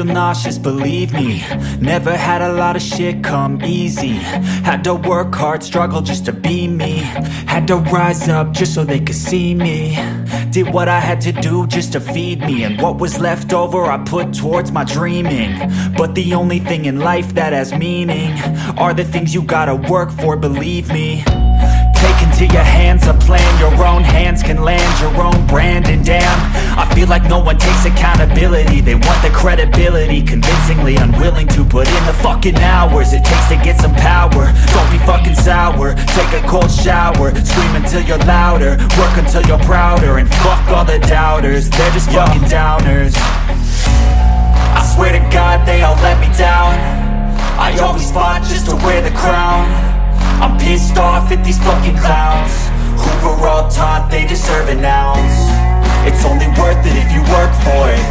feel nauseous, believe me. Never had a lot of shit come easy. Had to work hard, struggle just to be me. Had to rise up just so they could see me. Did what I had to do just to feed me. And what was left over I put towards my dreaming. But the only thing in life that has meaning are the things you gotta work for, believe me. Take into your hands a plan, your own hands can land your own brand. And damn, I feel like no one takes accountability. They want the credibility, convincingly unwilling to put in the fucking hours it takes to get some power. Don't be fucking sour, take a cold shower. Scream until you're louder, work until you're prouder. And fuck all the doubters, they're just fucking downers. I swear to God they all let me down. I always fought just to wear the crown. I'm pissed off at these fucking clowns who were all taught they deserve an ounce. It's only worth it if you work for it.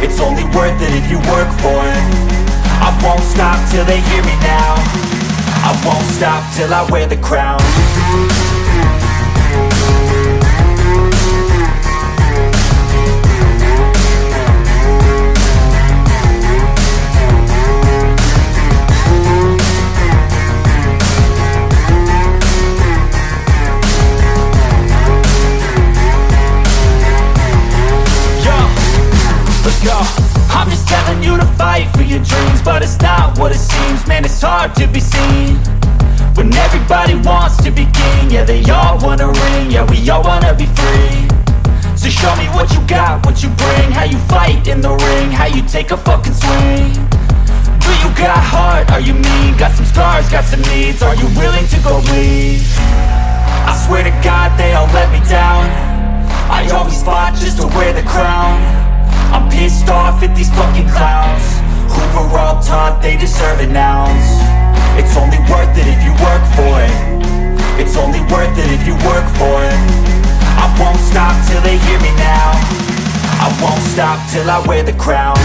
It's only worth it if you work for it. I won't stop till they hear me now. I won't stop till I wear the crown. I'm just telling you to fight for your dreams, but it's not what it seems. Man, it's hard to be seen when everybody wants to be king. Yeah, they all wanna ring, yeah, we all wanna be free. So show me what you got, what you bring, how you fight in the ring, how you take a fucking swing. Do you got heart, are you mean? Got some scars, got some needs, are you willing to go bleed? I swear to God they all let me down. I always fought just to wear the crown. I'm pissed off at these fucking clowns who were all taught they deserve an ounce. It's only worth it if you work for it. It's only worth it if you work for it. I won't stop till they hear me now. I won't stop till I wear the crown.